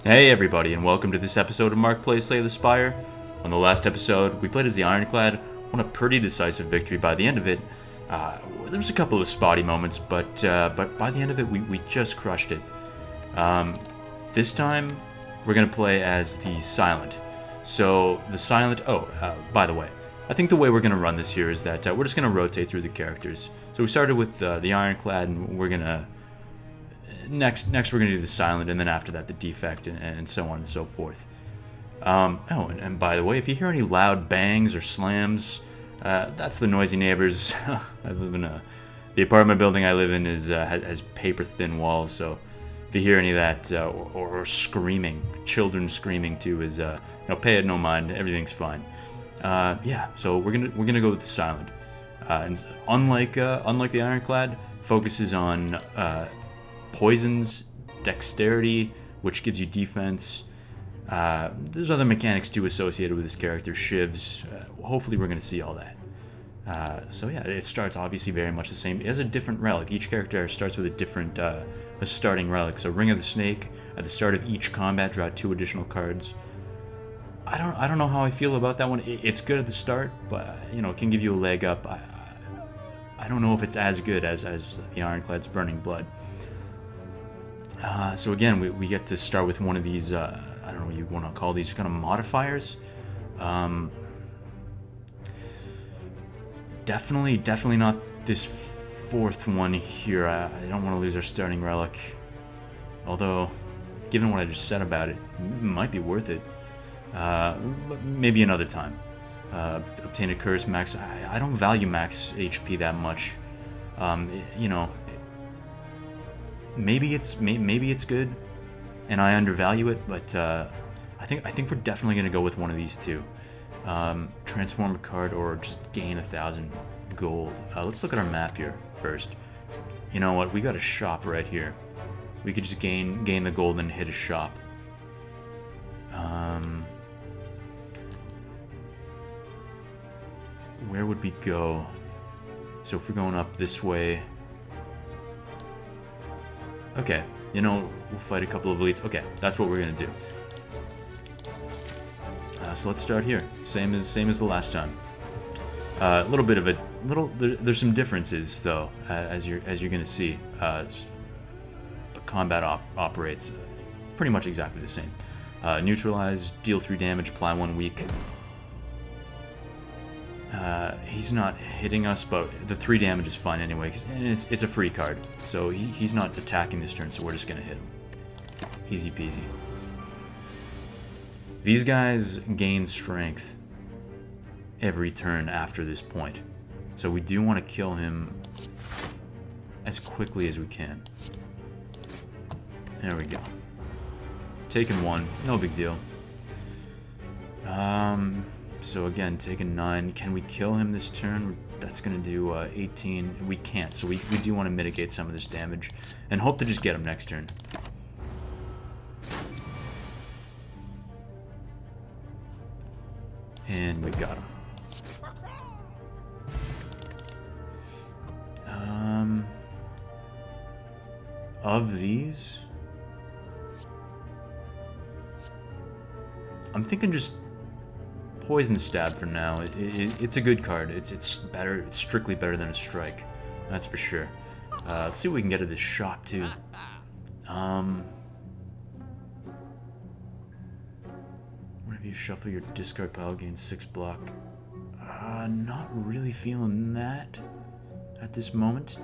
Hey everybody, and welcome to this episode of Mark Plays Slay the Spire. On the last episode, we played as the Ironclad, won a pretty decisive victory by the end of it. There was a couple of spotty moments, but by the end of it, we just crushed it. This time, we're going to play as the Silent. So, the Silent... by the way, I think the way we're going to run this here is that we're just going to rotate through the characters. So we started with the Ironclad, and we're going to... Next, we're going to do the Silent, and then after that, the Defect, and so on and so forth. And by the way, if you hear any loud bangs or slams, that's the noisy neighbors. I live in the apartment building I live in has paper-thin walls, so if you hear any of that, or screaming, children screaming too, pay it no mind, everything's fine. So we're gonna go with the Silent. And unlike the Ironclad, focuses on poisons, dexterity, which gives you defense. There's other mechanics too associated with this character, shivs. Hopefully we're going to see all that. It starts obviously very much the same. It has a different relic. Each character starts with a different a starting relic. So Ring of the Snake, at the start of each combat, draw 2 additional cards. I don't know how I feel about that one. It's good at the start, but it can give you a leg up. I don't know if it's as good as the Ironclad's Burning Blood. So again, we get to start with one of these, I don't know what you want to call these, kind of modifiers. Definitely not this 4th one here. I don't want to lose our starting relic. Although, given what I just said about it, might be worth it. But maybe another time. Obtain a curse max. I don't value max HP that much. Maybe it's good, and I undervalue it, but I think we're definitely gonna go with one of these two. Transform a card or just gain 1,000 gold. Let's look at our map here first. You know what? We got a shop right here. We could just gain the gold and hit a shop. Where would we go? So if we're going up this way. Okay, we'll fight a couple of elites. Okay, that's what we're gonna do. So let's start here. Same as the last time. There's some differences though, as you're gonna see. The combat operates pretty much exactly the same. Neutralize, deal 3 damage, apply 1 weak. He's not hitting us, but the 3 damage is fine anyway, and it's a free card, so he's not attacking this turn, so we're just gonna hit him. Easy peasy. These guys gain strength every turn after this point, so we do want to kill him as quickly as we can. There we go. Taking 1, no big deal. So again, taking 9. Can we kill him this turn? That's going to do 18. We can't, so we do want to mitigate some of this damage and hope to just get him next turn. And we got him. Of these, I'm thinking just Poison Stab for now. It's a good card. It's better. It's strictly better than a strike. That's for sure. Let's see what we can get at this shop too. Whenever you shuffle your discard pile, gain 6 block. Not really feeling that at this moment.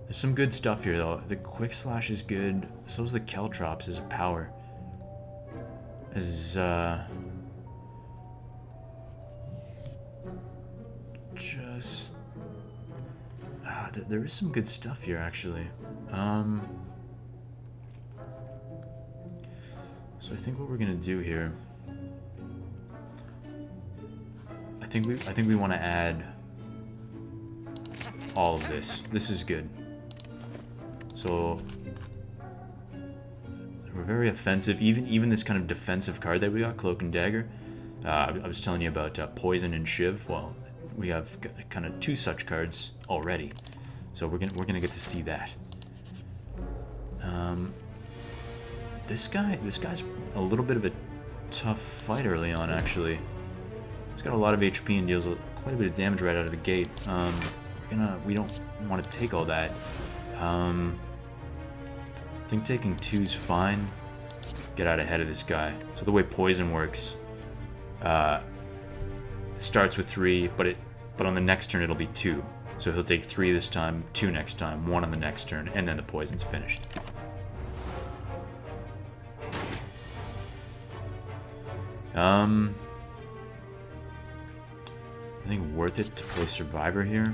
There's some good stuff here though. The Quick Slash is good. So is the Caltrops as a power. There is some good stuff here actually. So I think what we're gonna do here, I think we want to add all of this. This is good. So we're very offensive. Even this kind of defensive card that we got, Cloak and Dagger. I was telling you about Poison and Shiv. Well, we have kind of 2 such cards already, so we're gonna get to see that. This guy's a little bit of a tough fight early on, actually. He's got a lot of HP and deals quite a bit of damage right out of the gate. We don't want to take all that. I think taking 2's fine. Get out ahead of this guy. So the way poison works, it starts with 3, but on the next turn it'll be 2. So he'll take 3 this time, 2 next time, 1 on the next turn, and then the poison's finished. I think worth it to play Survivor here.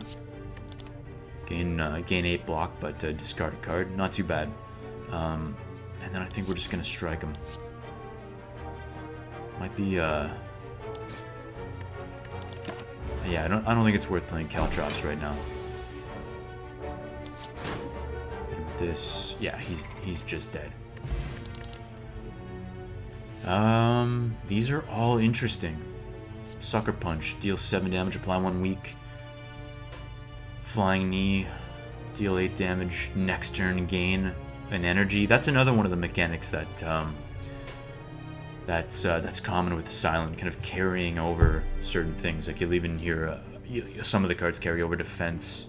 Gain 8 block, but discard a card. Not too bad. And then I think we're just gonna strike him. Might be yeah, I don't think it's worth playing Caltrops right now. With this, yeah, he's just dead. These are all interesting. Sucker Punch, deal 7 damage, apply 1 weak. Flying Knee, deal 8 damage, next turn gain an energy. That's another one of the mechanics that's common with the Silent, kind of carrying over certain things. Like you'll even hear some of the cards carry over defense.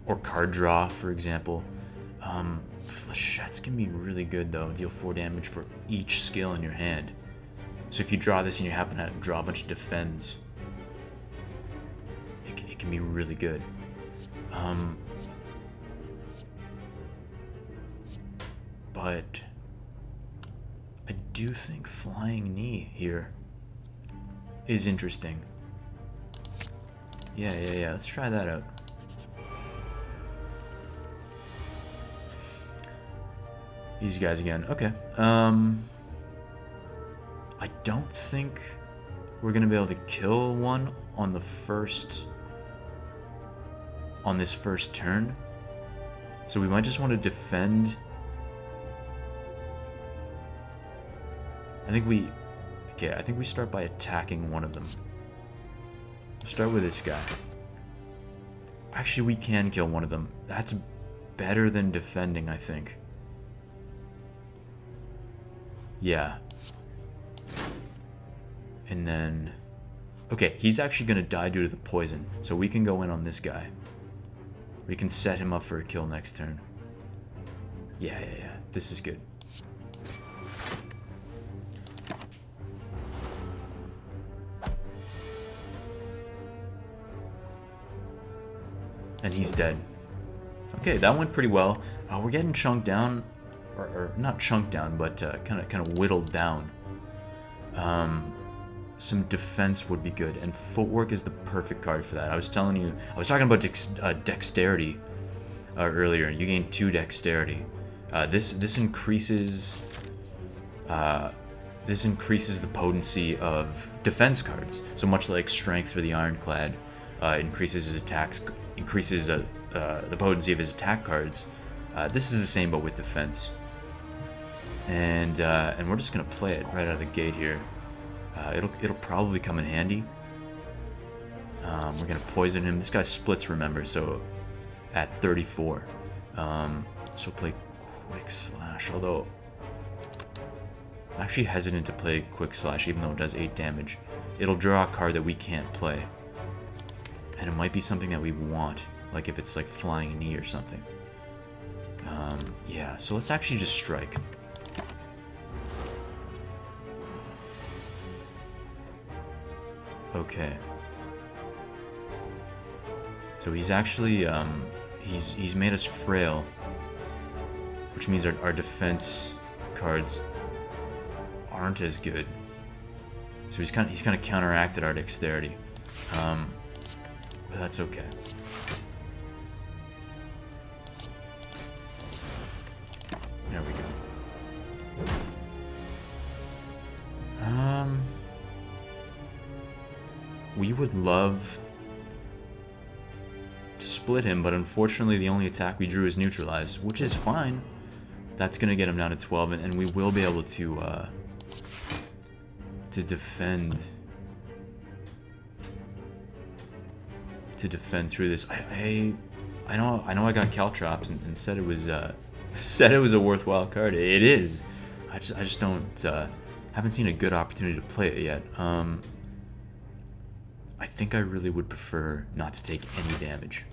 Or card draw, for example. Flechettes can be really good though. Deal 4 damage for each skill in your hand. So if you draw this and you happen to draw a bunch of defends, it can be really good. But I do think Flying Knee here is interesting. Yeah. Let's try that out. These guys again. Okay. I don't think we're gonna be able to kill one on this first turn. So we might just want to defend. I think we start by attacking one of them. We'll start with this guy. Actually, we can kill one of them. That's better than defending, I think. Yeah. And then... Okay, he's actually going to die due to the poison. So we can go in on this guy. We can set him up for a kill next turn. Yeah. This is good. And he's dead. Okay, that went pretty well. We're getting chunked down. Or not chunked down, but kind of whittled down. Some defense would be good, and footwork is the perfect card for that. I was talking about dexterity earlier. You gain 2 dexterity. This increases the potency of defense cards. So much like strength for the Ironclad increases his attacks, increases the potency of his attack cards. This is the same, but with defense. And we're just gonna play it right out of the gate here. It'll probably come in handy. We're gonna poison him. This guy splits, remember, so at 34. So play Quick Slash, although I'm actually hesitant to play Quick Slash, even though it does 8 damage. It'll draw a card that we can't play. And it might be something that we want, like if it's like Flying Knee or something. Yeah, so let's actually just strike. Okay. So he's actually, he's made us frail, which means our defense cards aren't as good. So he's kind of counteracted our dexterity, but that's okay. There we go. We would love to split him, but unfortunately the only attack we drew is neutralized, which is fine. That's gonna get him down to 12, and we will be able to defend through this. I know I got Caltrops and said it was Said it was a worthwhile card. It is. I just don't haven't seen a good opportunity to play it yet. I think I really would prefer not to take any damage,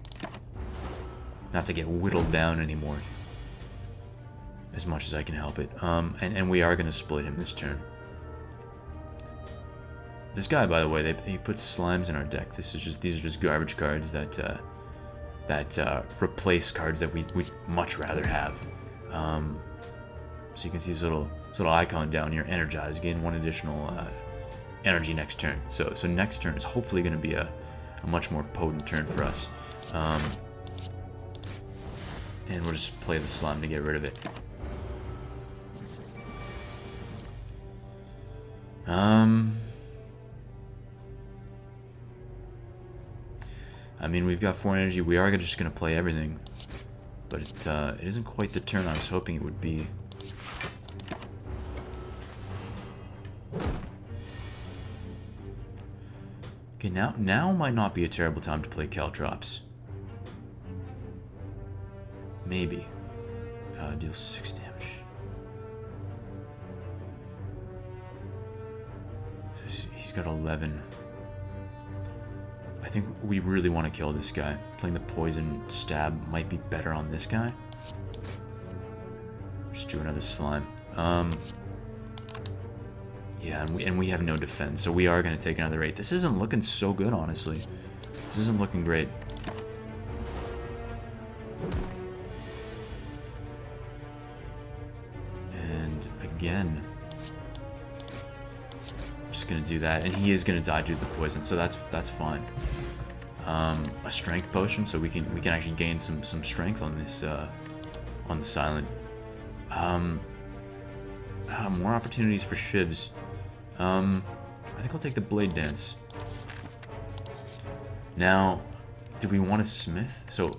not to get whittled down anymore, as much as I can help it. And we are gonna split him this turn. This guy, by the way, he puts slimes in our deck. These are just garbage cards that replace cards that we'd much rather have. So you can see this little icon down here, energize, gain 1 additional energy next turn. So next turn is hopefully going to be a much more potent turn for us. And we'll just play the slime to get rid of it. I mean, we've got 4 energy. We are just going to play everything. But it isn't quite the turn I was hoping it would be. Okay, now might not be a terrible time to play Caltrops. Maybe. Deals 6 damage. So he's got 11. I think we really want to kill this guy. Playing the poison stab might be better on this guy. Just do another slime. Yeah, and we have no defense, so we are going to take another 8. This isn't looking so good, honestly. This isn't looking great. And again, just going to do that, and he is going to die due to the poison, so that's fine. A strength potion, so we can actually gain some strength on this on the silent. More opportunities for shivs. I think I'll take the blade dance. Now, do we want a smith? So,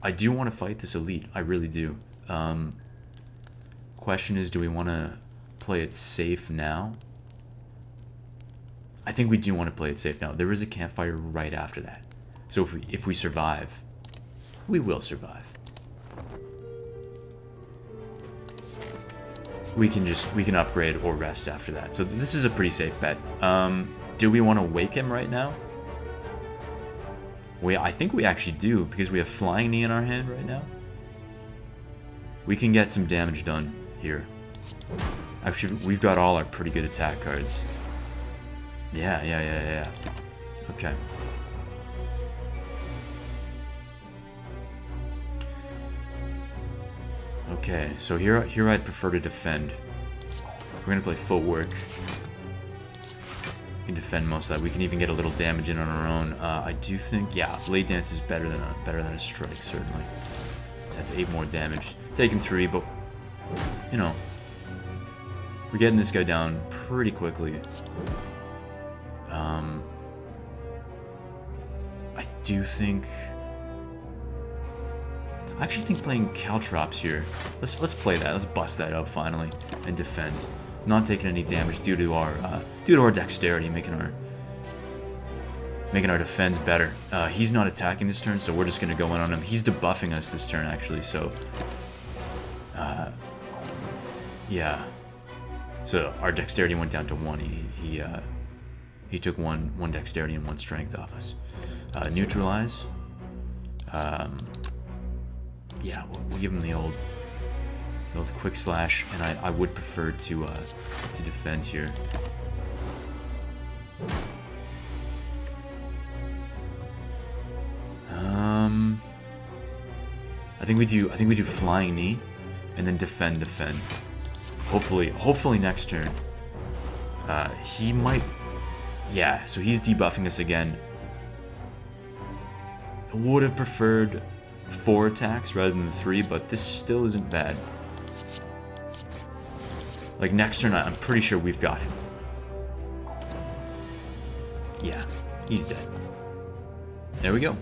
I do want to fight this elite. I really do. Question is, do we want to play it safe now? I think we do want to play it safe now. There is a campfire right after that. So if we survive, we will survive. We can upgrade or rest after that. So this is a pretty safe bet. Do we want to wake him right now? I think we actually do, because we have Flying Knee in our hand right now. We can get some damage done here. Actually, we've got all our pretty good attack cards. Yeah. Okay. Okay, so here I'd prefer to defend. We're gonna play footwork. We can defend most of that. We can even get a little damage in on our own. I do think, yeah, blade dance is better than a strike, certainly. That's 8 more damage. Taking 3, but you know, we're getting this guy down pretty quickly. I actually think playing Caltrops here. Let's play that. Let's bust that up finally and defend. Not taking any damage due to our dexterity, making our defense better. He's not attacking this turn, so we're just gonna go in on him. He's debuffing us this turn actually, so yeah. So our dexterity went down to 1. He took one dexterity and 1 strength off us. Neutralize. Yeah, we'll give him the old quick slash, and I would prefer to defend here. I think we do Flying Knee, and then defend. Hopefully next turn. He might. Yeah, so he's debuffing us again. Would have preferred 4 attacks rather than 3, but this still isn't bad. Like next turn, I'm pretty sure we've got him. Yeah, he's dead. There we go.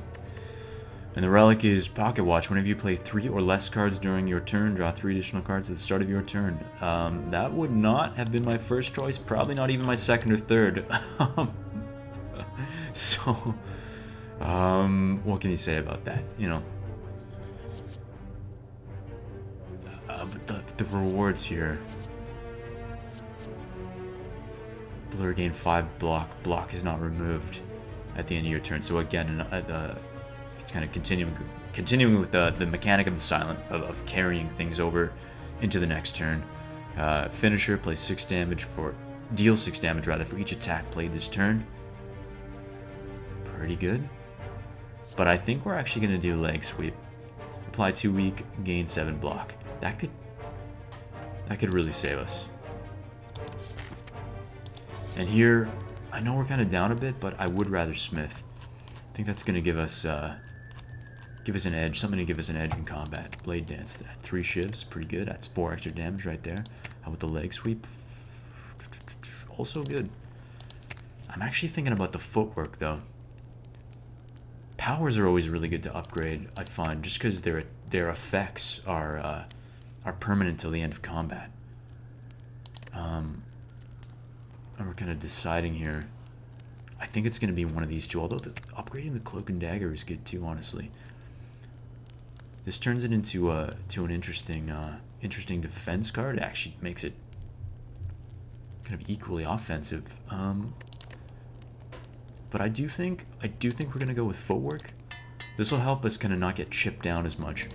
And the relic is Pocket Watch. Whenever you play 3 or less cards during your turn, draw 3 additional cards at the start of your turn. That would not have been my first choice, probably not even my second or third. So, what can you say about that? You know, But the rewards here. Blur gain 5 block. Block is not removed at the end of your turn. So again, kind of continuing with the mechanic of the silent, of carrying things over into the next turn. Finisher plays 6 damage deals 6 damage rather for each attack played this turn. Pretty good. But I think we're actually going to do leg sweep. Apply 2 weak, gain 7 block. That could really save us. And here, I know we're kind of down a bit, but I would rather Smith. I think that's going to give us an edge, something to give us an edge in combat. Blade Dance, 3 shivs, pretty good. That's 4 extra damage right there. How about the leg sweep? Also good. I'm actually thinking about the footwork though. Powers are always really good to upgrade, I find, just because their effects are permanent till the end of combat. And we're kind of deciding here. I think it's going to be one of these two, although upgrading the Cloak and Dagger is good too, honestly. This turns it into an interesting defense card. It actually makes it kind of equally offensive. But I do think we're going to go with footwork. This will help us kind of not get chipped down as much.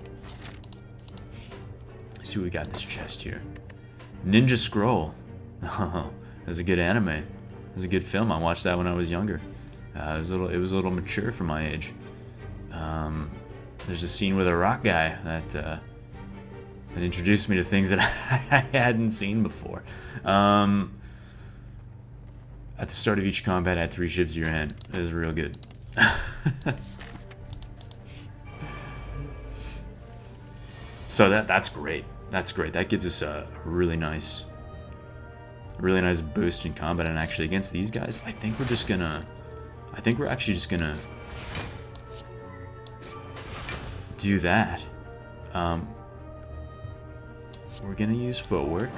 Let's see what we got in this chest here. Ninja Scroll. Oh, that's a good anime. It was a good film. I watched that when I was younger. It was a little mature for my age. There's a scene with a rock guy that introduced me to things that I hadn't seen before. At the start of each combat, add 3 shivs to your hand. That is real good. So that's great. That's great. That gives us a really nice boost in combat. And actually, against these guys, I think we're actually just gonna do that. We're gonna use footwork.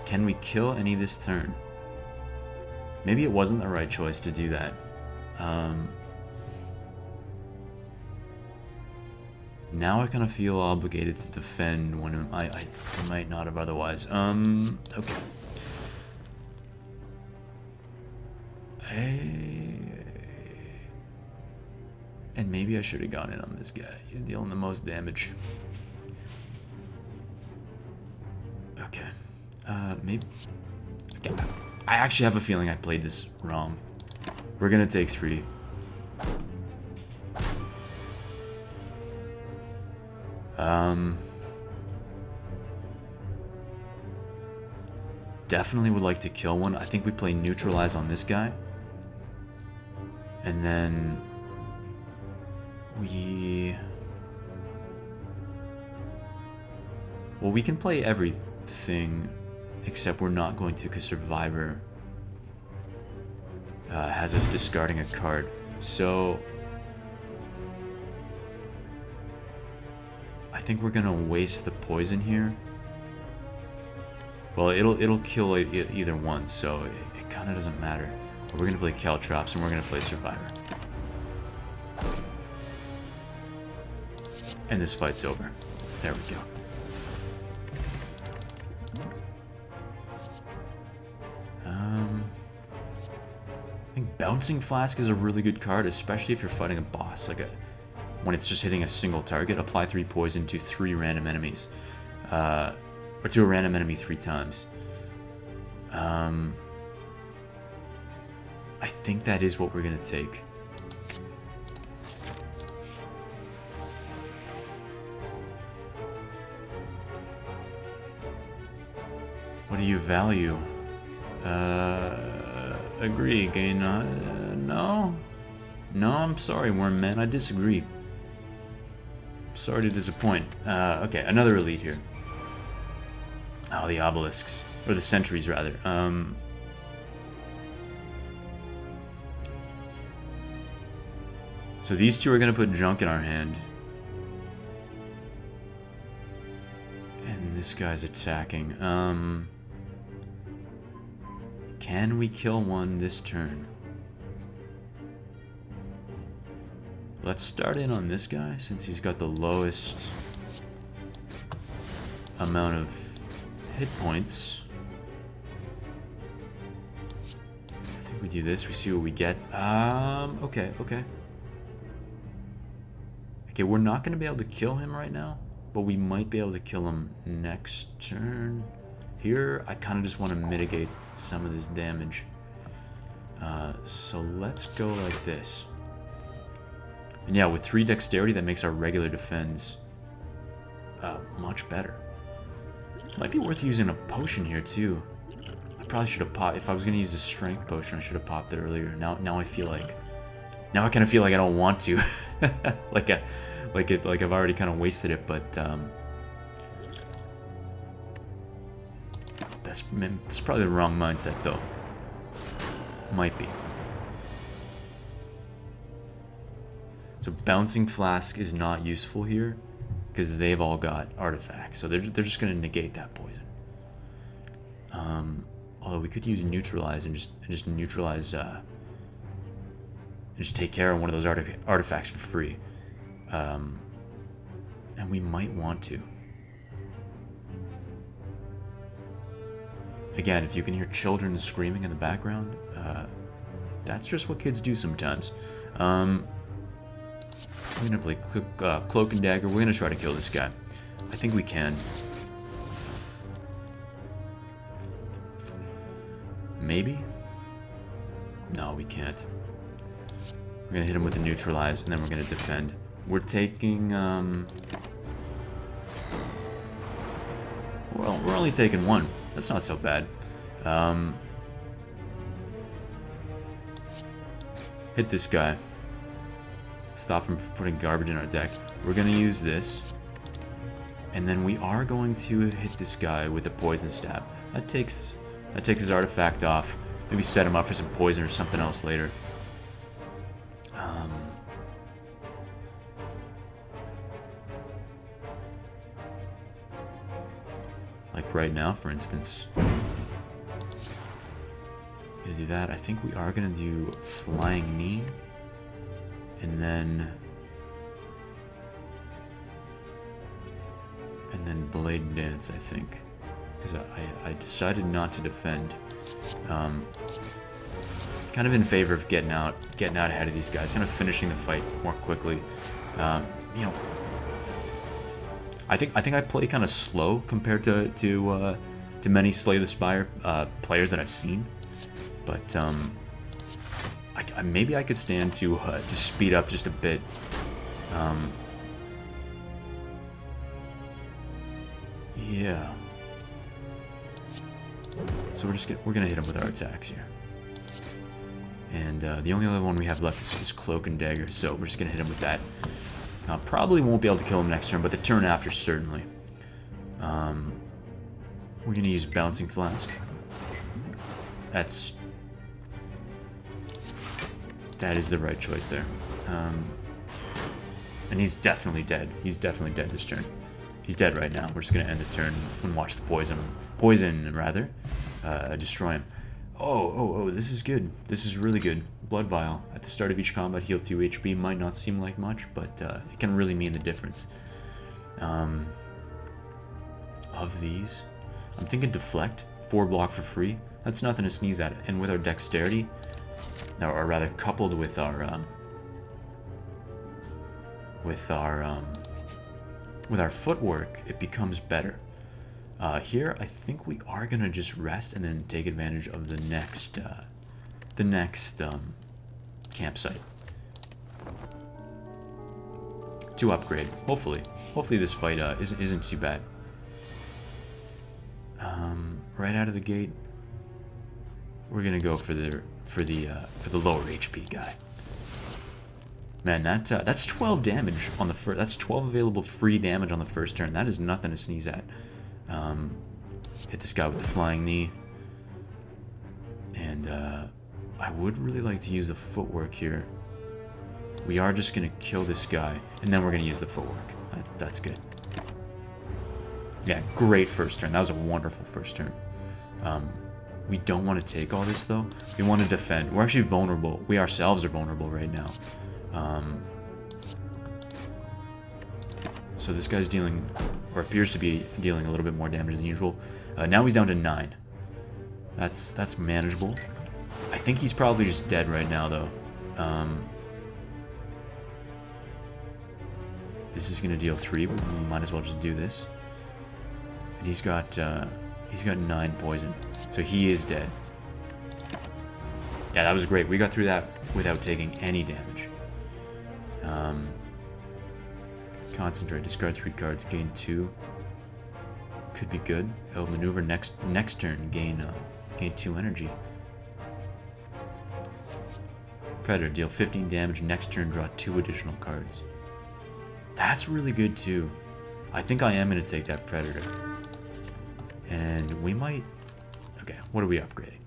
Can we kill any this turn? Maybe it wasn't the right choice to do that. Now I kind of feel obligated to defend when I might not have otherwise. Okay. And maybe I should have gone in on this guy. He's dealing the most damage. Okay. Maybe... Okay. I actually have a feeling I played this wrong. We're gonna take 3. Definitely would like to kill one. I think we play neutralize on this guy. And then we can play everything except we're not going to, because Survivor has us discarding a card. So I think we're gonna waste the poison here. Well, it'll kill either one, so it kind of doesn't matter. But we're gonna play Caltrops and we're gonna play Survivor. And this fight's over. There we go. I think Bouncing Flask is a really good card, especially if you're fighting a boss, when it's just hitting a single target. Apply 3 poison to 3 random enemies, or to a random enemy 3 times. I think that is what we're gonna take. What do you value? Agree. Gain. No. No, I'm sorry, Wormman. I disagree. Sorry to disappoint. Okay, another elite here. Oh, the obelisks. Or the sentries, rather. So these two are going to put junk in our hand. And this guy's attacking. Can we kill one this turn? Let's start in on this guy, since he's got the lowest amount of hit points. I think we do this. We see what we get. Okay. Okay, we're not going to be able to kill him right now, but we might be able to kill him next turn. Here, I kind of just want to mitigate some of this damage. So let's go like this. And yeah, with 3 dexterity, that makes our regular defense much better. Might be worth using a potion here, too. I probably should have popped... If I was going to use a strength potion, I should have popped it earlier. Now I feel like... Now I kind of feel like I don't want to. like I've already kind of wasted it, but... That's probably the wrong mindset, though. Might be. So Bouncing Flask is not useful here because they've all got artifacts, so they're just going to negate that poison. Although we could use Neutralize and just neutralize, and just take care of one of those artifacts for free. And we might want to. Again, if you can hear children screaming in the background, that's just what kids do sometimes. I'm gonna play Cloak and Dagger. We're gonna try to kill this guy. I think we can. Maybe? No, we can't. We're gonna hit him with the Neutralize, and then we're gonna defend. We're taking, well, we're only taking 1. That's not so bad. Hit this guy. Stop him from putting garbage in our deck. We're gonna use this. And then we are going to hit this guy with the Poison Stab. That takes his artifact off. Maybe set him up for some poison or something else later. Like right now, for instance. Gonna do that. I think we are gonna do Flying Knee. And then Blade Dance, I think. Because I decided not to defend. Kind of in favor of getting out ahead of these guys, kind of finishing the fight more quickly. You know, I think I play kind of slow compared to many Slay the Spire players that I've seen, but maybe I could stand to speed up just a bit. Yeah. So we're gonna hit him with our attacks here, and the only other one we have left is Cloak and Dagger. So we're just gonna hit him with that. Probably won't be able to kill him next turn, but the turn after certainly. We're gonna use Bouncing Flask. That is the right choice there. And he's definitely dead. He's definitely dead this turn. He's dead right now. We're just gonna end the turn and watch the poison destroy him. Oh, this is good. This is really good. Blood Vial. At the start of each combat, heal 2 HP. Might not seem like much, but it can really mean the difference. Of these, I'm thinking Deflect. 4 block for free. That's nothing to sneeze at. And with our Dexterity, or rather coupled with our footwork, it becomes better. Here, I think we are gonna just rest and then take advantage of the next campsite to upgrade. Hopefully this fight isn't too bad. Right out of the gate, we're gonna go for the lower HP guy. Man, that's 12 damage on the first. That's 12 available free damage on the first turn. That is nothing to sneeze at. Hit this guy with the Flying Knee, and I would really like to use the footwork here. We are just gonna kill this guy, and then we're gonna use the footwork. That's good. Yeah, great first turn. That was a wonderful first turn. We don't want to take all this, though. We want to defend. We're actually vulnerable. We ourselves are vulnerable right now. So this guy's dealing, or appears to be dealing, a little bit more damage than usual. Now he's down to 9. That's manageable. I think he's probably just dead right now, though. This is going to deal 3. We might as well just do this. And he's got 9 poison, so he is dead. Yeah, that was great. We got through that without taking any damage. Concentrate. Discard 3 cards. Gain 2. Could be good. It'll maneuver next turn. Gain 2 energy. Predator. Deal 15 damage. Next turn, draw 2 additional cards. That's really good too. I think I am going to take that Predator. And we might... Okay, what are we upgrading?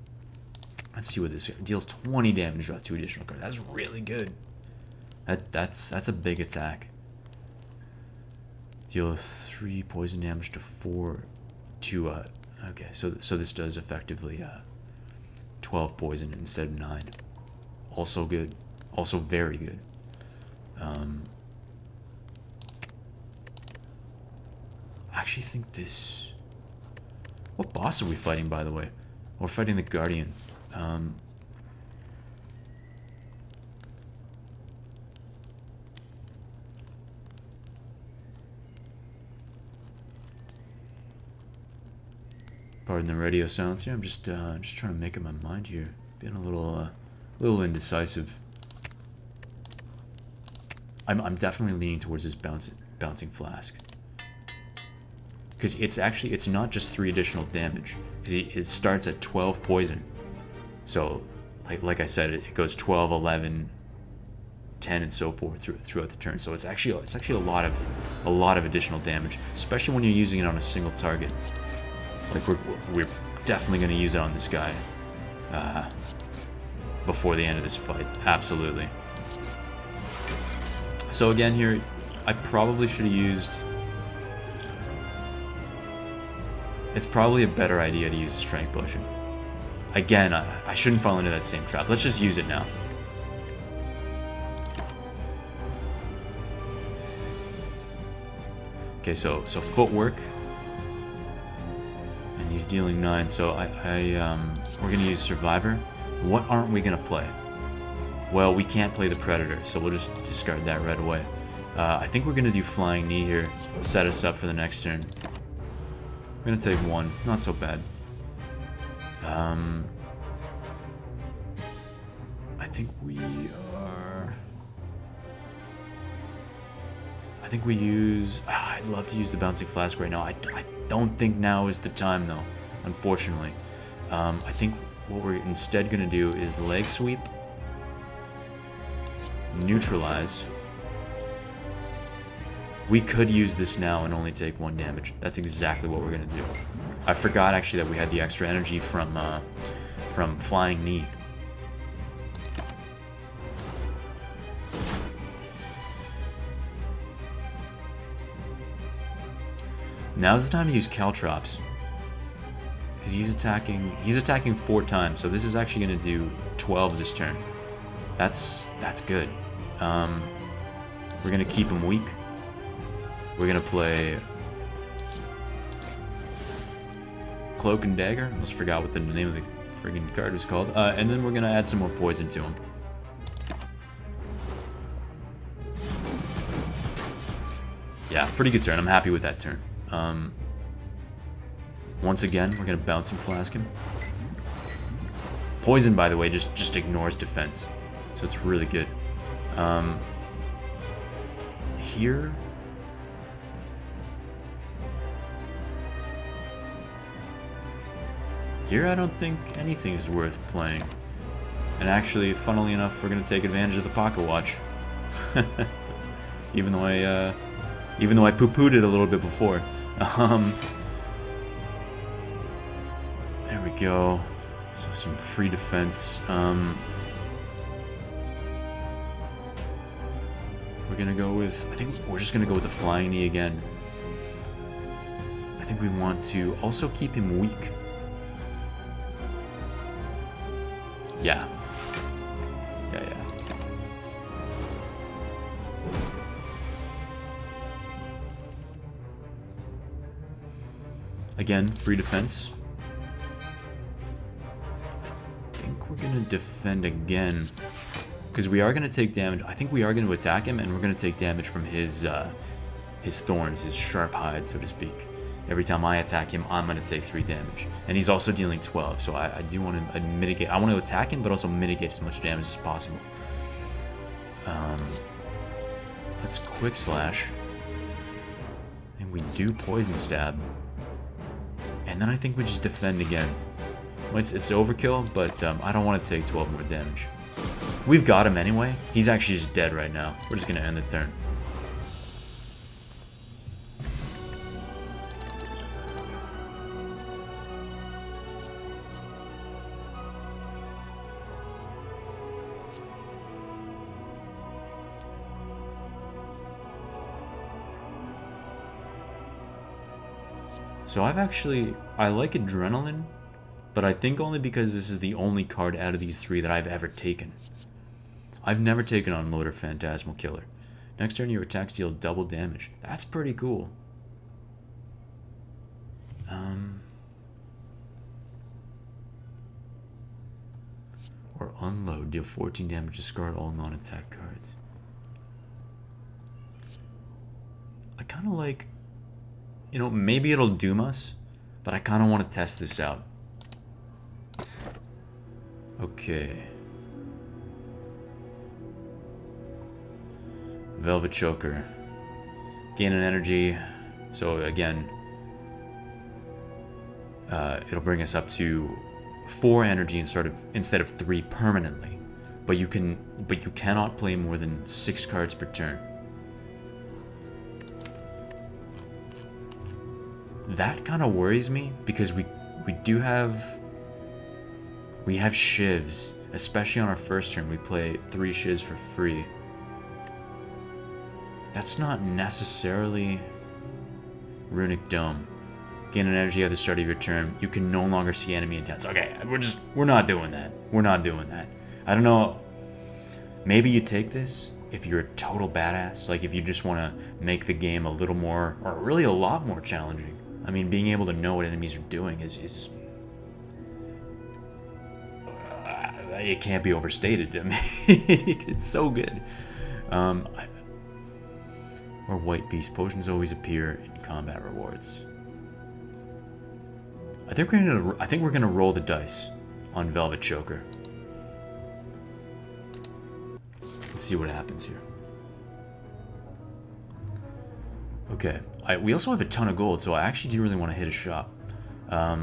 Let's see what this is. Deal 20 damage, draw 2 additional cards. That's really good. That's a big attack. Deal 3 poison damage to 4 to okay, so this does effectively 12 poison instead of 9. Also good. Also very good. I actually think this... What boss are we fighting, by the way? We're fighting the Guardian. Pardon the radio silence here. I'm just trying to make up my mind here. Being a little indecisive. I'm definitely leaning towards this bouncing flask. Because it's not just 3 additional damage. Because it starts at 12 poison. So, like I said, it goes 12, 11, 10, and so forth throughout the turn. So it's actually a lot of additional damage, especially when you're using it on a single target. Like we're definitely going to use it on this guy before the end of this fight. Absolutely. So again here, I probably should have used... It's probably a better idea to use a strength potion. Again, I shouldn't fall into that same trap. Let's just use it now. Okay, so footwork. And he's dealing 9, so we're gonna use Survivor. What aren't we gonna play? Well, we can't play the Predator, so we'll just discard that right away. I think we're gonna do Flying Knee here, set us up for the next turn. We're gonna take 1, not so bad. I think we are... I think we use... I'd love to use the Bouncing Flask right now. I don't think now is the time, though, unfortunately. I think what we're instead gonna do is Leg Sweep, Neutralize. We could use this now and only take 1 damage. That's exactly what we're gonna do. I forgot actually that we had the extra energy from Flying Knee. Now's the time to use Caltrops, because he's attacking 4 times. So this is actually gonna do 12 this turn. That's good. We're gonna keep him weak. We're gonna play Cloak and Dagger. Almost forgot what the name of the friggin' card was called. And then we're gonna add some more poison to him. Yeah, pretty good turn. I'm happy with that turn. Once again, we're gonna Bouncing Flask him. Poison, by the way, just ignores defense, so it's really good. Here. Here, I don't think anything is worth playing. And actually, funnily enough, we're gonna take advantage of the Pocket Watch. even though I poo-pooed it a little bit before. There we go. So some free defense. We're gonna go with... I think we're just gonna go with the Flying Knee again. I think we want to also keep him weak. Yeah. Yeah. Again, free defense. I think we're gonna defend again. Because we are gonna take damage. I think we are gonna attack him, and we're gonna take damage from his thorns, his sharp hide, so to speak. Every time I attack him, I'm going to take 3 damage. And he's also dealing 12, so I do want to mitigate. I want to attack him, but also mitigate as much damage as possible. Let's quick slash. And we do poison stab. And then I think we just defend again. It's overkill, but I don't want to take 12 more damage. We've got him anyway. He's actually just dead right now. We're just going to end the turn. So I like Adrenaline, but I think only because this is the only card out of these 3 that I've ever taken. I've never taken Unload or Phantasmal Killer. Next turn, your attacks deal double damage. That's pretty cool. Or Unload, deal 14 damage, discard all non-attack cards. I kind of like... You know, maybe it'll doom us, but I kind of want to test this out. Okay. Velvet Choker. Gain an energy. So again, it'll bring us up to 4 energy instead of 3 permanently. But you cannot play more than 6 cards per turn. That kind of worries me because we have shivs, especially on our first turn. We play 3 shivs for free. That's not necessarily Runic Dome. Gain an energy at the start of your turn. You can no longer see enemy intents. Okay, we're not doing that. We're not doing that. I don't know. Maybe you take this if you're a total badass. Like if you just want to make the game a little more, or really a lot more challenging. I mean, being able to know what enemies are doing is it can't be overstated. I mean, it's so good. Or White Beast. Potions always appear in combat rewards. I think we're gonna roll the dice on Velvet Choker. Let's see what happens here. Okay. We also have a ton of gold, so I actually do really want to hit a shop. I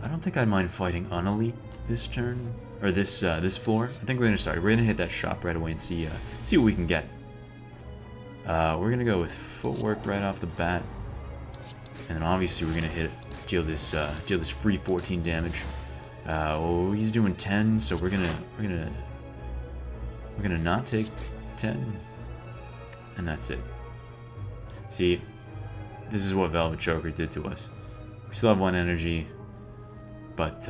don't think I'd mind fighting Unelite this turn, or this floor. I think we're gonna start. We're gonna hit that shop right away and see what we can get. We're gonna go with footwork right off the bat, and then obviously we're gonna deal this free 14 damage. Oh, he's doing 10, so we're gonna not take 10, and that's it. See, this is what Velvet Choker did to us. We still have 1 energy, but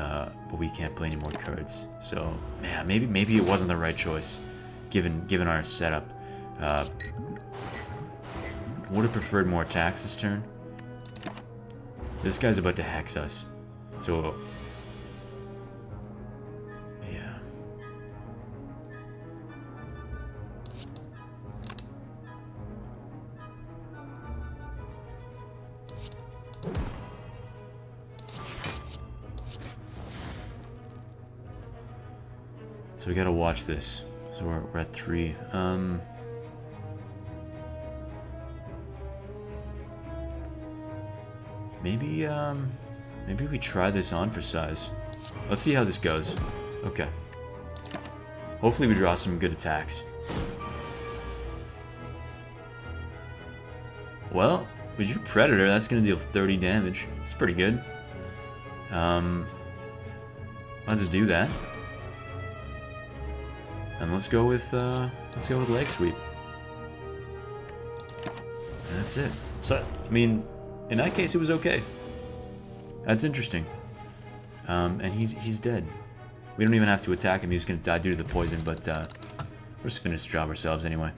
we can't play any more cards. So, yeah, maybe it wasn't the right choice, given our setup. Would have preferred more attacks this turn. This guy's about to hex us, so. So we gotta watch this. So we're at 3. Maybe we try this on for size. Let's see how this goes. Okay. Hopefully we draw some good attacks. Well, we drew Predator. That's gonna deal 30 damage. It's pretty good. Let's do that. And let's go with leg sweep. And that's it. So, I mean, in that case, it was okay. That's interesting. And he's dead. We don't even have to attack him. He's gonna die due to the poison. But we'll just finish the job ourselves anyway.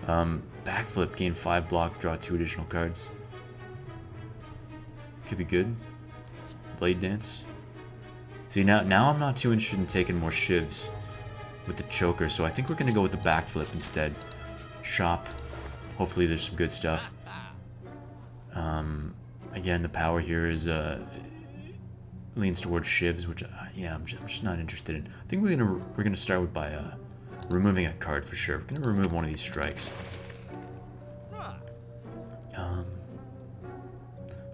Backflip, gain 5 block, draw 2 additional cards. Could be good. Blade Dance. See, now I'm not too interested in taking more shivs with the choker, so I think we're going to go with the backflip instead. Shop. Hopefully there's some good stuff. Again, the power here is leans towards shivs, which yeah, I'm just not interested in. I think we're gonna start with by removing a card for sure. We're gonna remove one of these strikes.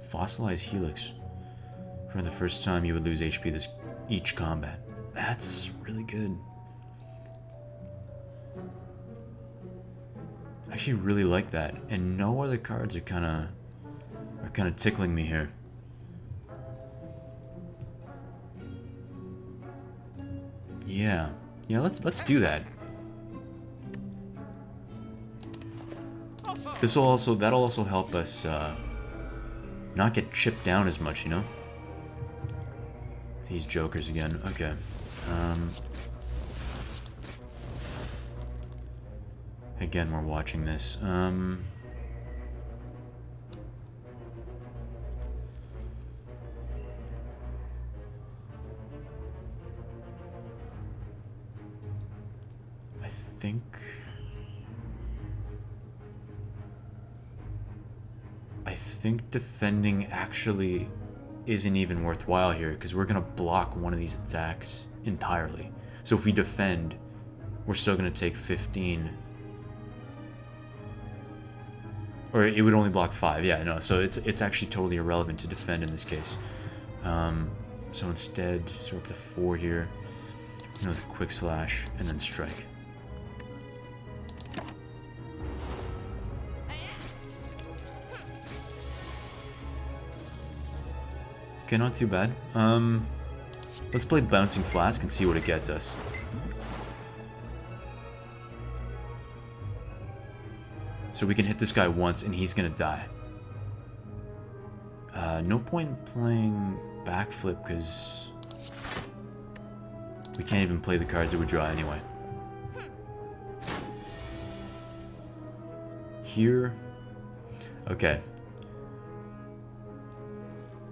Fossilized Helix. For the first time, you would lose HP each combat. That's really good. I actually really like that, and no other cards are kind of tickling me here. Yeah, let's do that. That'll also help us not get chipped down as much, you know. These jokers again. Okay. Again, we're watching this. I think defending actually isn't even worthwhile here, because we're gonna block one of these attacks entirely. So if we defend, we're still gonna take 15. Or it would only block 5, yeah, no, so it's actually totally irrelevant to defend in this case. So instead, so we're up to 4 here. With a quick slash, and then strike. Okay, not too bad. Let's play Bouncing Flask and see what it gets us. So we can hit this guy once and he's gonna die. No point in playing Backflip because we can't even play the cards that we draw anyway. Here. Okay.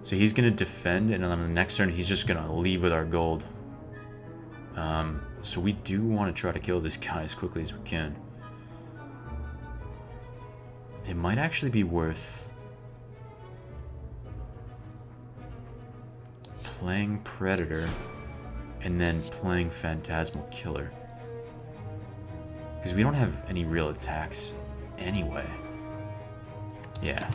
So he's gonna defend, and on the next turn he's just gonna leave with our gold. So we do want to try to kill this guy as quickly as we can. It might actually be worth playing Predator and then playing Phantasmal Killer, because we don't have any real attacks anyway. Yeah.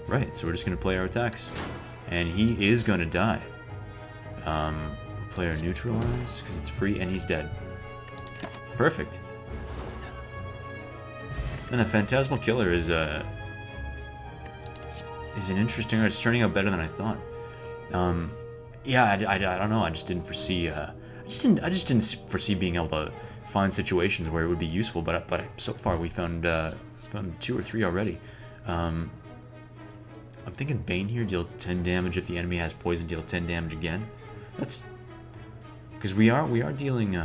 Right, so we're just going to play our attacks. And he is going to die. Player neutralize, because it's free, and he's dead. Perfect. And the Phantasmal Killer is an interesting art. It's turning out better than I thought. Yeah, I don't know. I just didn't foresee. I just didn't foresee being able to find situations where it would be useful. But so far we found 2 or 3 already. I'm thinking Bane here, deal 10 damage if the enemy has poison. Deal 10 damage again. That's because we are dealing.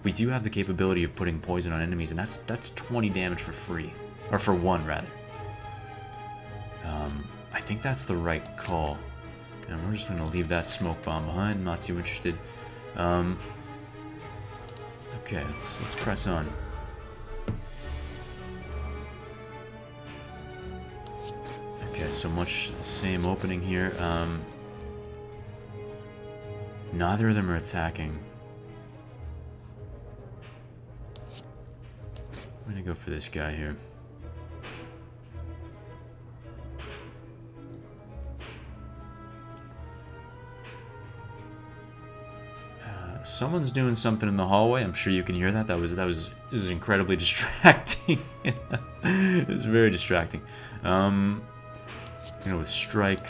We do have the capability of putting poison on enemies, and that's 20 damage for free, or for 1 rather. I think that's the right call, and we're just gonna leave that smoke bomb behind. Not too interested. Okay, let's press on. Okay, so much the same opening here. Neither of them are attacking. I'm gonna go for this guy here. Someone's doing something in the hallway. I'm sure you can hear that. This is incredibly distracting. It's very distracting. With strike.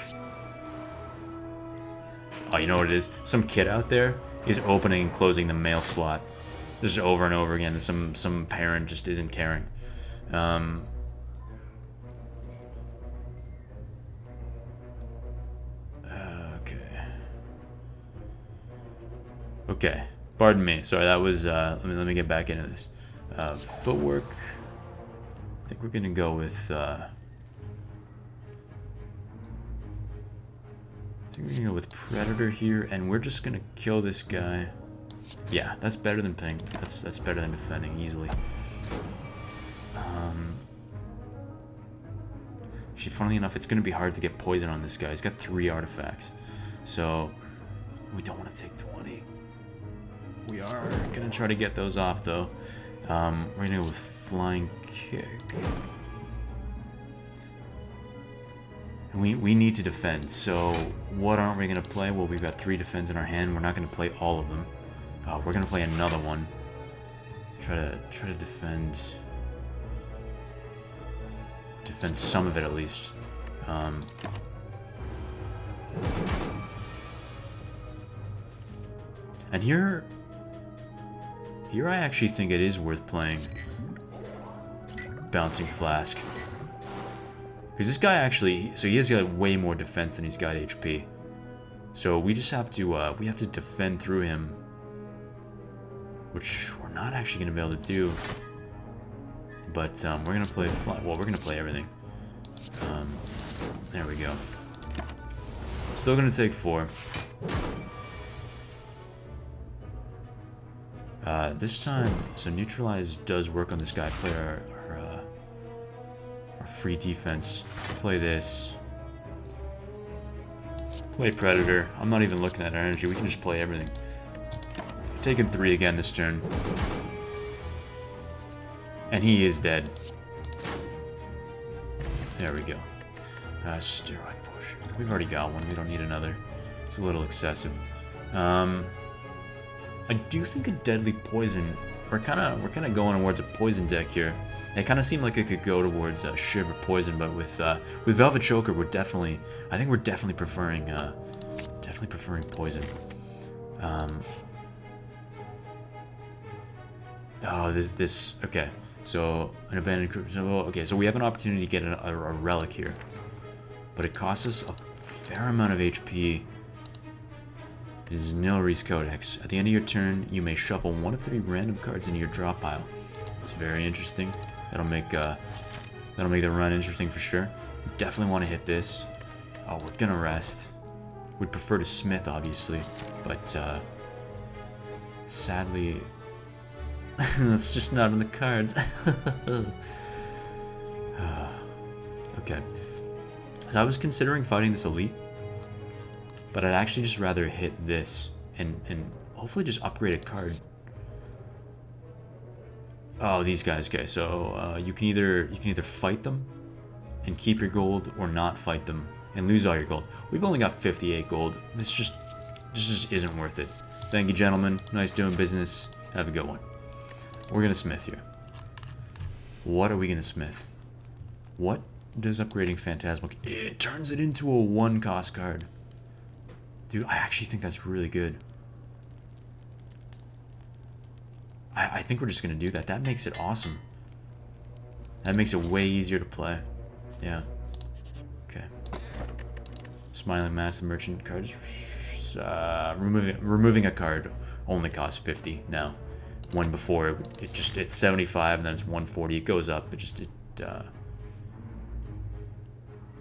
Oh, you know what it is? Some kid out there is opening and closing the mail slot just over and over again. Some parent just isn't caring. Okay. Okay, pardon me. Sorry, that was. Let me get back into this. Footwork. I think we're gonna go with. I think we're gonna go with Predator here, and we're just gonna kill this guy. Yeah, that's better than ping. That's better than defending easily. Actually, funnily enough, it's gonna be hard to get poison on this guy. He's got 3 artifacts, so we don't want to take 20. We are gonna try to get those off though. We're gonna go with flying kick. And we need to defend. So what aren't we gonna play? Well, we've got 3 defends in our hand. We're not gonna play all of them. We're gonna play another one. Try to defend some of it at least. And here I actually think it is worth playing Bouncing Flask. Because this guy actually, so he has got way more defense than he's got HP. So we just have to, we have to defend through him. Which we're not actually going to be able to do. But we're going to play, well, we're going to play everything. There we go. Still going to take 4. This time, so neutralize does work on this guy. Play our free defense. Play this. Play Predator. I'm not even looking at our energy. We can just play everything. Taking 3 again this turn. And he is dead. There we go. Steroid push. We've already got one. We don't need another. It's a little excessive. I do think a deadly poison. We're kind of going towards a poison deck here. It kind of seemed like it could go towards Shiver Poison, but with Velvet Choker, I think we're definitely preferring poison. Okay. So an abandoned crypt. Okay, so we have an opportunity to get a relic here, but it costs us a fair amount of HP. This is Nilri's Codex. At the end of your turn, you may shuffle 1 of 3 random cards into your draw pile. It's very interesting. That'll make the run interesting for sure. We definitely want to hit this. Oh, we're gonna rest. We'd prefer to smith, obviously, but sadly, that's just not in the cards. Okay. So I was considering fighting this elite, but I'd actually just rather hit this and hopefully just upgrade a card. Oh, these guys. Okay, so you can either fight them and keep your gold, or not fight them and lose all your gold. We've only got 58 gold. This just isn't worth it. Thank you, gentlemen. Nice doing business. Have a good one. We're gonna smith here. What are we gonna smith? What does upgrading Phantasmal? It turns it into a 1-cost card. Dude, I actually think that's really good. I think we're just gonna do that. That makes it awesome. That makes it way easier to play. Yeah. Okay. Smiling Mass Merchant cards. Removing a card only costs 50 now. One before it's 75 and then it's 140. It goes up. Or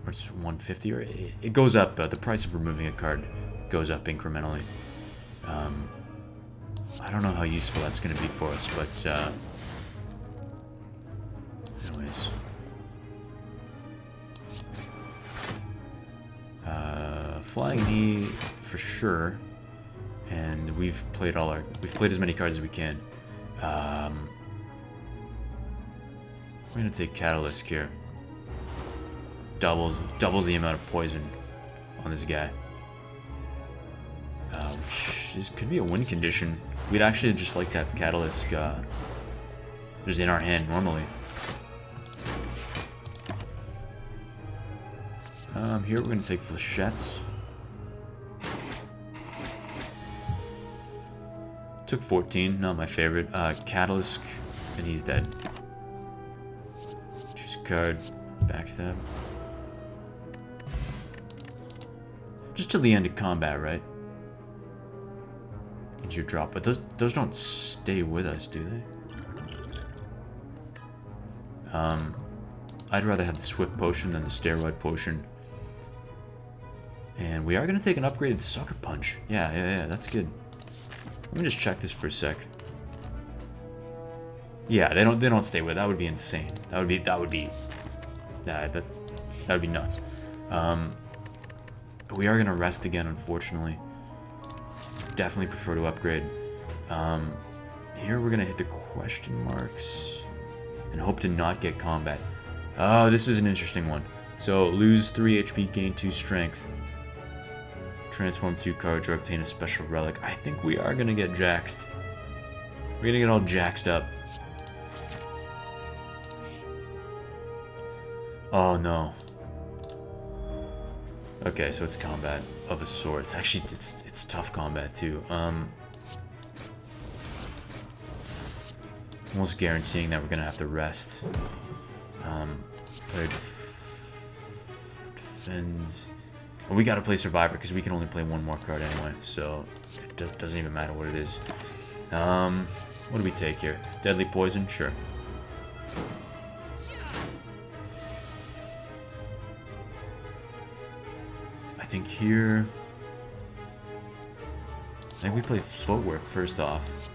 it's 150, or it goes up. The price of removing a card goes up incrementally. I don't know how useful that's going to be for us, but anyways. Flying knee for sure, and we've played as many cards as we can. We're gonna take Catalyst here. Doubles the amount of poison on this guy. This could be a win condition. We'd actually just like to have Catalyst just in our hand normally. Here we're gonna take Flechettes. Took 14, not my favorite. Catalyst, and he's dead. Choose a card, backstab. Just till the end of combat, right? It's your drop, but those don't stay with us, do they? I'd rather have the Swift Potion than the Steroid Potion. And we are going to take an upgraded Sucker Punch. Yeah, that's good. Let me just check this for a sec. Yeah, they don't stay with. That would be insane. That would be nuts. We are going to rest again, unfortunately. Definitely prefer to upgrade. Here we're going to hit the question marks and hope to not get combat. Oh, this is an interesting one. So, lose 3 HP, gain 2 strength. Transform 2 cards or obtain a special relic. I think we are going to get jaxed. We're going to get all jaxed up. Oh, no. Okay, so it's combat of a sort. It's actually, it's tough combat, too. Almost guaranteeing that we're going to have to rest. Player defends. Well, we got to play Survivor because we can only play one more card anyway, so it doesn't even matter what it is. What do we take here? Deadly Poison? Sure. I think here... I think we play Footwork first off.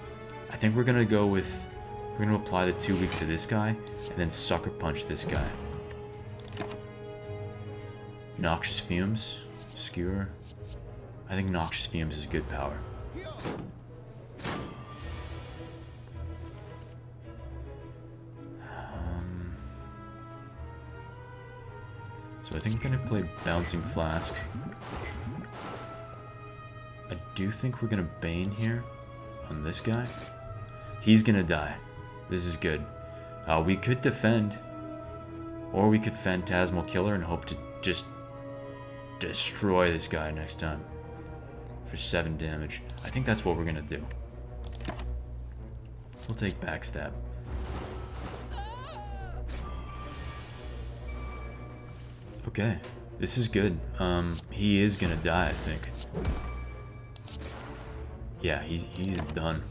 I think we're going to go with... We're going to apply the 2 weak to this guy, and then Sucker Punch this guy. Noxious Fumes. Skewer. I think Noxious Fumes is good power. So I think I'm going to play Bouncing Flask. I do think we're going to Bane here on this guy. He's going to die. This is good. We could defend, or we could Phantasmal Killer and hope to just destroy this guy next time for 7 damage. I think that's what we're gonna do. We'll take Backstab. Okay, this is good. He is gonna die, I think. Yeah, he's done.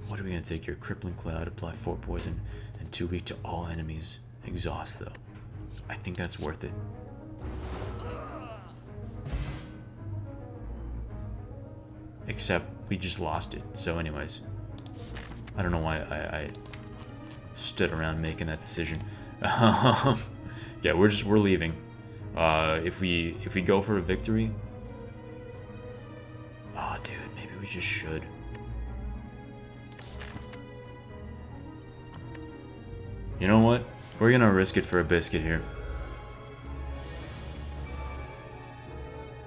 What are we gonna take here? Crippling Cloud, apply 4 poison, and 2 weak to all enemies. Exhaust, though. I think that's worth it. Except we just lost it. So anyways, I don't know why I stood around making that decision. Yeah, we're leaving. If we go for a victory, oh dude, maybe we just should. You know what? We're gonna risk it for a biscuit here.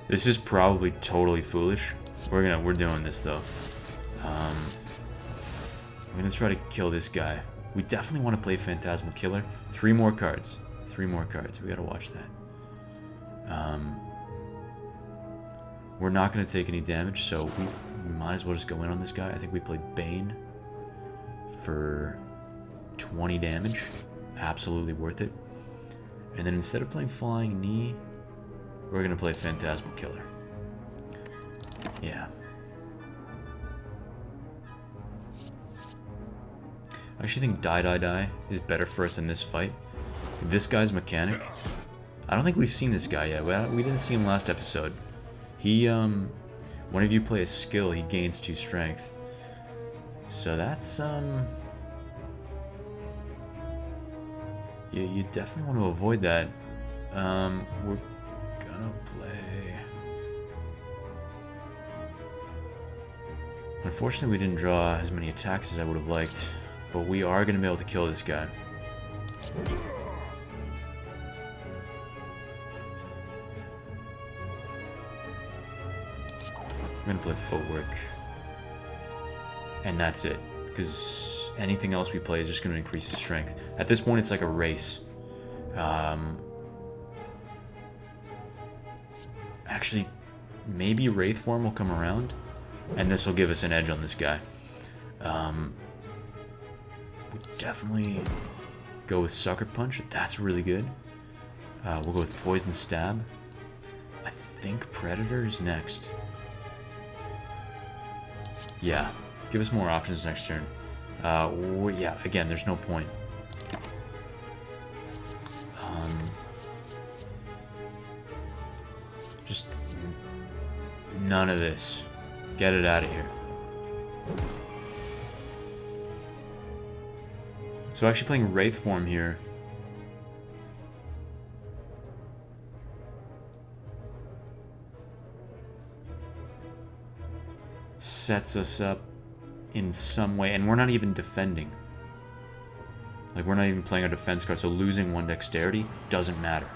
This is probably totally foolish. We're doing this though. I'm gonna try to kill this guy. We definitely want to play Phantasmal Killer. 3 more cards. 3 more cards. We gotta watch that. We're not gonna take any damage, so we might as well just go in on this guy. I think we played Bane for 20 damage. Absolutely worth it. And then instead of playing Flying Knee, we're gonna play Phantasmal Killer. Yeah. I actually think Die is better for us in this fight. This guy's mechanic. I don't think we've seen this guy yet. We didn't see him last episode. He, whenever you play a skill, he gains 2 strength. So that's, you definitely want to avoid that. We're gonna play... Unfortunately, we didn't draw as many attacks as I would have liked, but we are gonna be able to kill this guy. I'm gonna play Footwork. And that's it, because anything else we play is just gonna increase his strength. At this point, it's like a race. Actually, maybe Wraith Form will come around, and this will give us an edge on this guy. We definitely go with Sucker Punch. That's really good. We'll go with Poison Stab. I think Predator's next. Yeah, give us more options next turn. Yeah, again, there's no point. Just none of this. Get it out of here. So actually playing Wraith form here. Sets us up in some way, and we're not even defending. Like, we're not even playing a defense card, so losing 1 dexterity doesn't matter.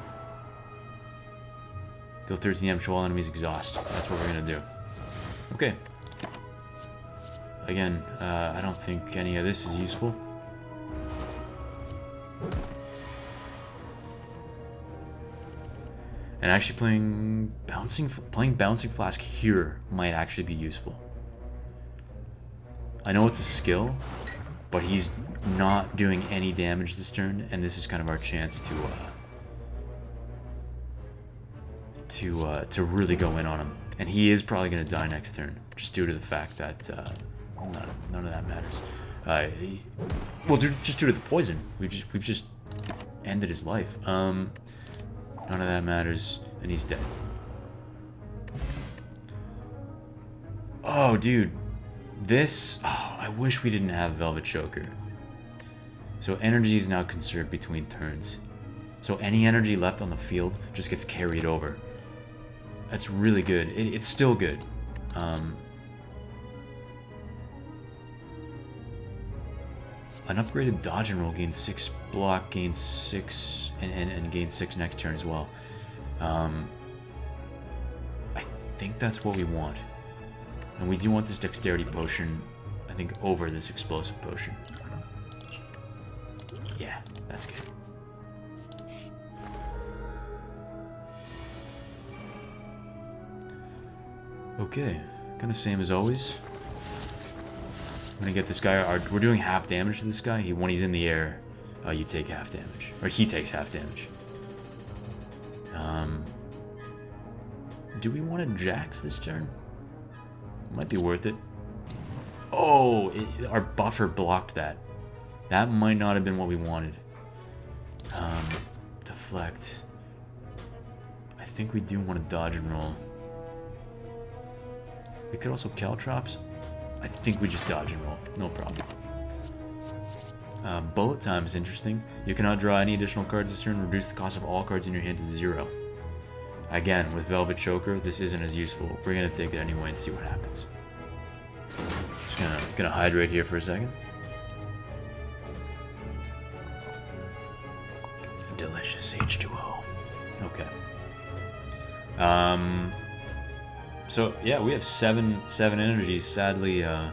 Deal 13 damage to all enemies exhaust. That's what we're gonna do. Okay. Again, I don't think any of this is useful. And actually playing Bouncing Flask here might actually be useful. I know it's a skill, but he's not doing any damage this turn, and this is kind of our chance to really go in on him. And he is probably going to die next turn, just due to the fact that none of that matters. Well, just due to the poison, we've just ended his life. None of that matters, and he's dead. Oh, dude. This... Oh, I wish we didn't have Velvet Choker. So energy is now conserved between turns. So any energy left on the field just gets carried over. That's really good. It's still good. An upgraded dodge and roll gains 6 block, gains 6, and gains 6 next turn as well. I think that's what we want. And we do want this dexterity potion, I think, over this explosive potion. Yeah, that's good. Okay, kind of same as always. I'm gonna get this guy. We're doing half damage to this guy. When he's in the air, you take half damage, or he takes half damage. Do we want to Jax this turn? Might be worth it. Oh, our buffer blocked that. That might not have been what we wanted. Deflect. I think we do want to dodge and roll. We could also Caltrops. I think we just dodge and roll. No problem. Bullet time is interesting. You cannot draw any additional cards this turn. Reduce the cost of all cards in your hand to 0. Again, with Velvet Choker, this isn't as useful. We're going to take it anyway and see what happens. Just gonna hydrate here for a second. Delicious H2O. Okay. So yeah, we have seven energies. Sadly, I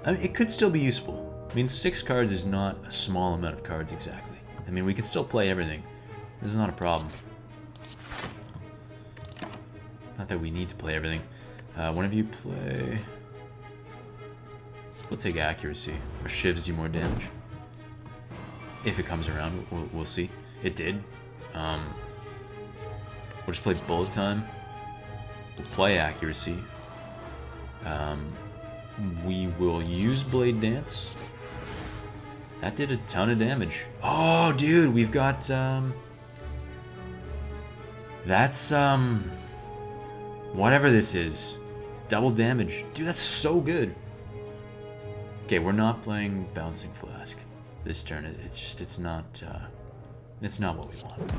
mean, it could still be useful. I mean, 6 cards is not a small amount of cards exactly. I mean, we can still play everything. This is not a problem. Not that we need to play everything. One of you play... We'll take accuracy. Our shivs do more damage. If it comes around, we'll see. It did. We'll just play bullet time. We'll play accuracy. We will use Blade Dance. That did a ton of damage. Oh, dude, we've got... That's... Whatever this is. Double damage. Dude, that's so good. Okay, we're not playing Bouncing Flask this turn. It's not what we want.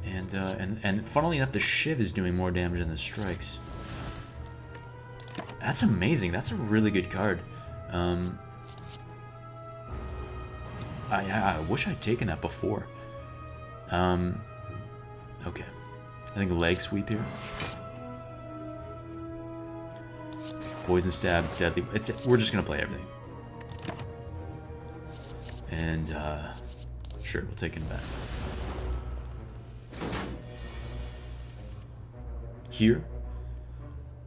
And funnily enough, the Shiv is doing more damage than the strikes. That's amazing. That's a really good card. I wish I'd taken that before. Okay. I think leg sweep here. Poison stab, deadly. We're just gonna play everything. And sure, we'll take it back. Here,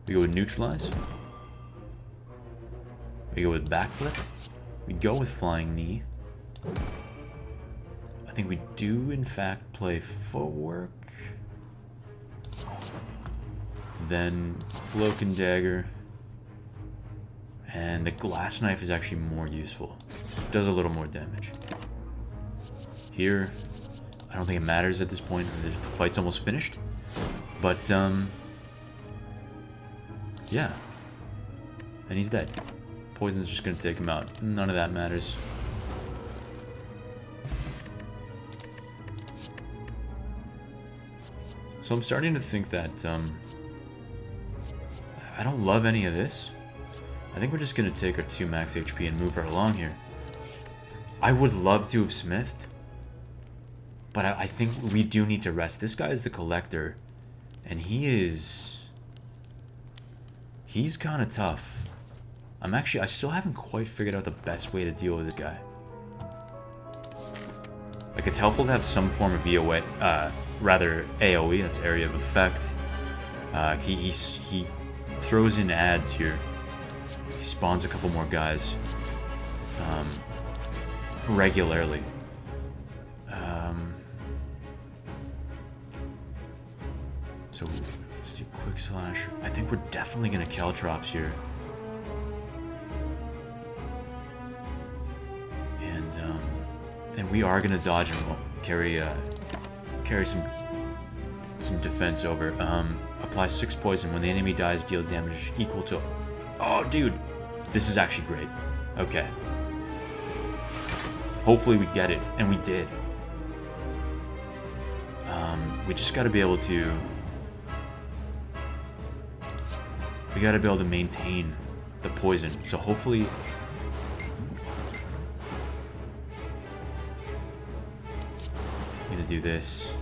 we go with neutralize. We go with backflip. We go with flying knee. I think we do in fact play footwork. then cloak and dagger. And the glass knife is actually more useful. It does a little more damage. Here, I don't think it matters at this point. The fight's almost finished. But, yeah. And he's dead. Poison's just gonna take him out. None of that matters. So I'm starting to think that, I don't love any of this. I think we're just gonna take our 2 max HP and move right along here. I would love to have smithed, but I think we do need to rest. This guy is the collector, and he's kind of tough. I still haven't quite figured out the best way to deal with this guy. Like, it's helpful to have some form of AoE, that's area of effect. He throws in ads here. He spawns a couple more guys regularly. So let's do quick slash. I think we're definitely gonna Caltrops here. And we are gonna dodge and carry some defense over. Apply 6 poison. When the enemy dies, deal damage equal to... Oh, dude! This is actually great. Okay. Hopefully we get it, and we did. We just gotta be able to... We gotta be able to maintain the poison. So hopefully... We're gonna do this.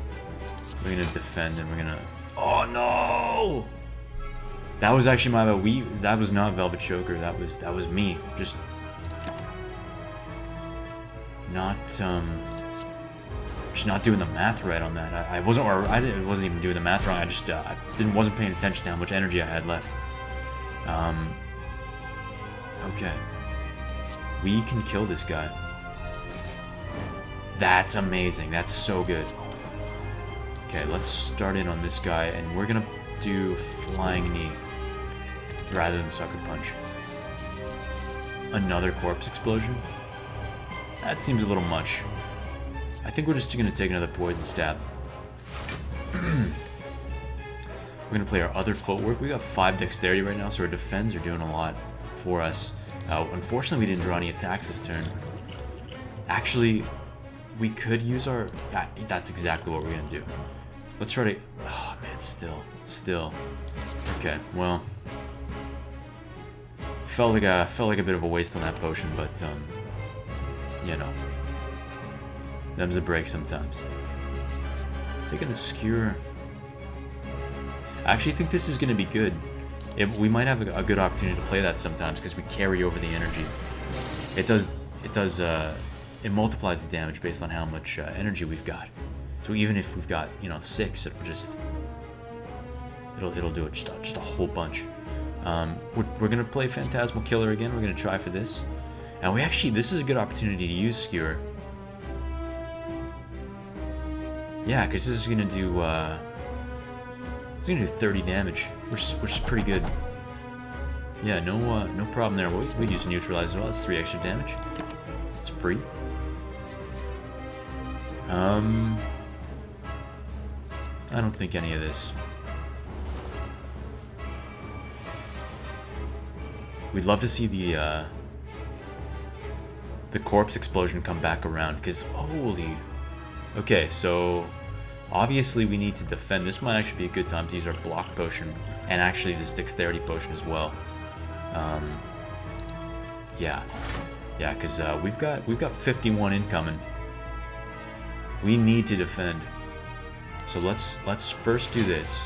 We're gonna defend, and we're gonna... Oh, no! That was actually my bad. That was not Velvet Choker. That was me. Just not doing the math right on that. I wasn't even doing the math wrong. I just wasn't paying attention to how much energy I had left. Okay. We can kill this guy. That's amazing. That's so good. Okay, let's start in on this guy, and we're gonna do Flying Knee rather than Sucker Punch. Another Corpse Explosion? That seems a little much. I think we're just gonna take another Poison Stab. We're gonna play our other footwork. We got 5 dexterity right now, so our defends are doing a lot for us. Unfortunately, we didn't draw any attacks this turn. Actually, we could use our... that's exactly what we're gonna do. Let's try to... Oh, man, still. Okay, well... Felt like a bit of a waste on that potion, but, you know. Them's a break sometimes. Taking a Skewer... I actually think this is gonna be good. We might have a good opportunity to play that sometimes, because we carry over the energy. It multiplies the damage based on how much energy we've got. So even if we've got, 6, it'll do it just a whole bunch. We're gonna play Phantasmal Killer again. We're gonna try for this, and this is a good opportunity to use Skewer. Yeah, because this is gonna do 30 damage, which is pretty good. Yeah, no problem there. We'd use Neutralize as well. It's 3 extra damage. It's free. I don't think any of this. We'd love to see the Corpse Explosion come back around, because holy... Okay, so obviously we need to defend. This might actually be a good time to use our Block Potion, and actually this Dexterity Potion as well. Yeah, because we've got 51 incoming. We need to defend. So let's first do this.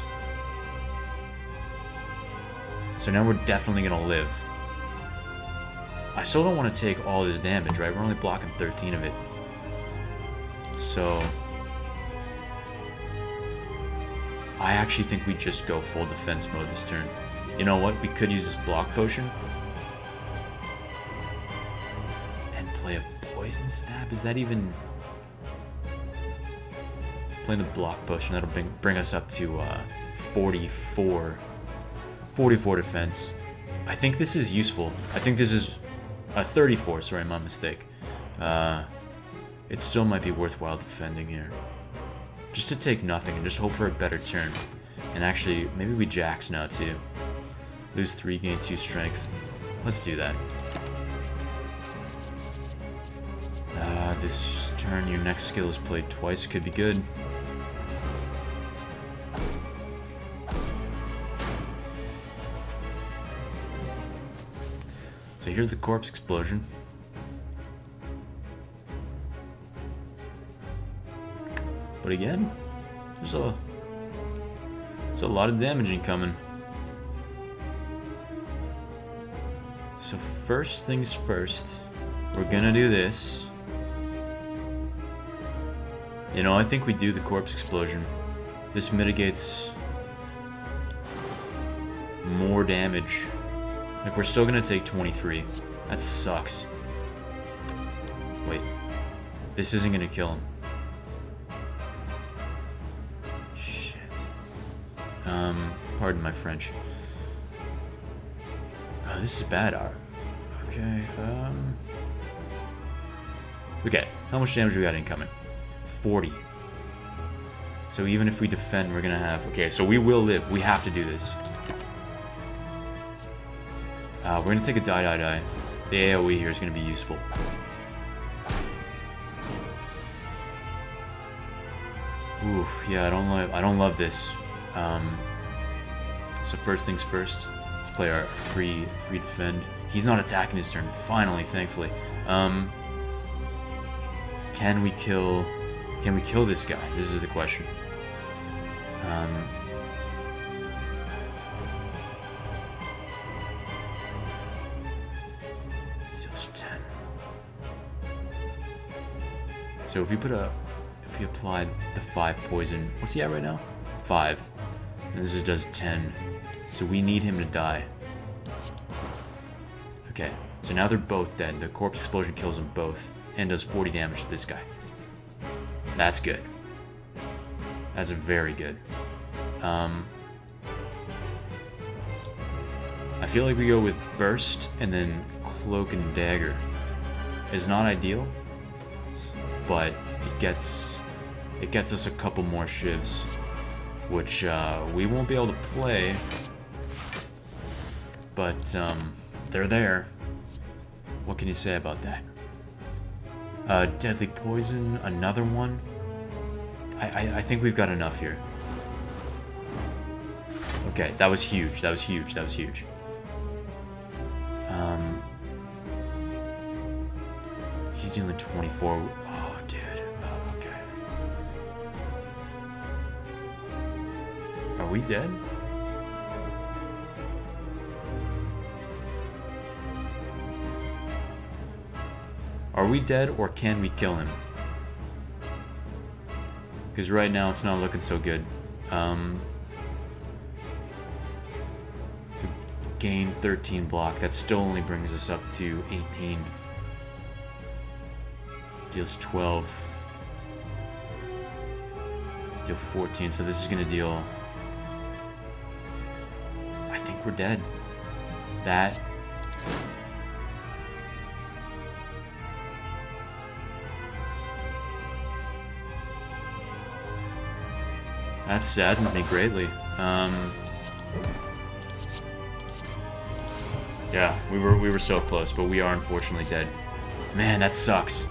So now we're definitely gonna live. I still don't want to take all this damage, right? We're only blocking 13 of it. So I actually think we just go full defense mode this turn. You know what? We could use this Block Potion and play a Poison Stab. Is that even... Playing the Block Potion, that'll bring us up to 44. 44 defense. I think this is useful. I think this is a 34, sorry, my mistake. It still might be worthwhile defending here. Just to take nothing and just hope for a better turn. And actually, maybe we jacks now too. Lose 3, gain 2 strength. Let's do that. This turn, your next skill is played twice. Could be good. So here's the corpse explosion. But again, there's a lot of damage incoming. So first things first, we're gonna do this. You know, I think we do the corpse explosion. This mitigates more damage. Like, we're still gonna take 23. That sucks. Wait. This isn't gonna kill him. Shit. Pardon my French. Oh, this is bad. Okay, okay, how much damage we got incoming? 40. So even if we defend, we're gonna have... Okay, so we will live. We have to do this. We're gonna take a die. The AoE here is gonna be useful. Ooh, yeah, I don't love this. So first things first, let's play our free defend. He's not attacking this turn. Finally, thankfully. Can we kill this guy? This is the question. Deals 10. So if we applied the 5 poison, what's he at right now? 5. And this does 10. So we need him to die. Okay, so now they're both dead. The corpse explosion kills them both and does 40 damage to this guy. That's good. That's very good. I feel like we go with burst and then cloak and dagger. It's not ideal, but it gets us a couple more shivs, which we won't be able to play. But they're there. What can you say about that? Deadly poison, another one. I think we've got enough here. Okay, that was huge. That was huge. He's dealing 24. Oh, dude. Oh, okay. Are we dead? Are we dead, or can we kill him? Because right now it's not looking so good. Gain 13 block. That still only brings us up to 18. Deals 12. Deal 14. So this is going to deal... I think we're dead. That's saddened me greatly. Yeah, we were so close, but we are unfortunately dead. Man, that sucks.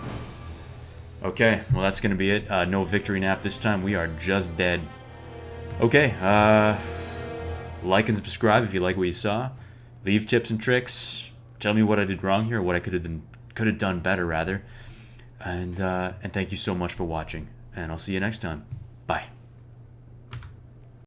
Okay, well that's gonna be it. No victory nap this time. We are just dead. Okay, like and subscribe if you like what you saw. Leave tips and tricks. Tell me what I did wrong here, or what I could have done better rather. And thank you so much for watching. And I'll see you next time. Bye.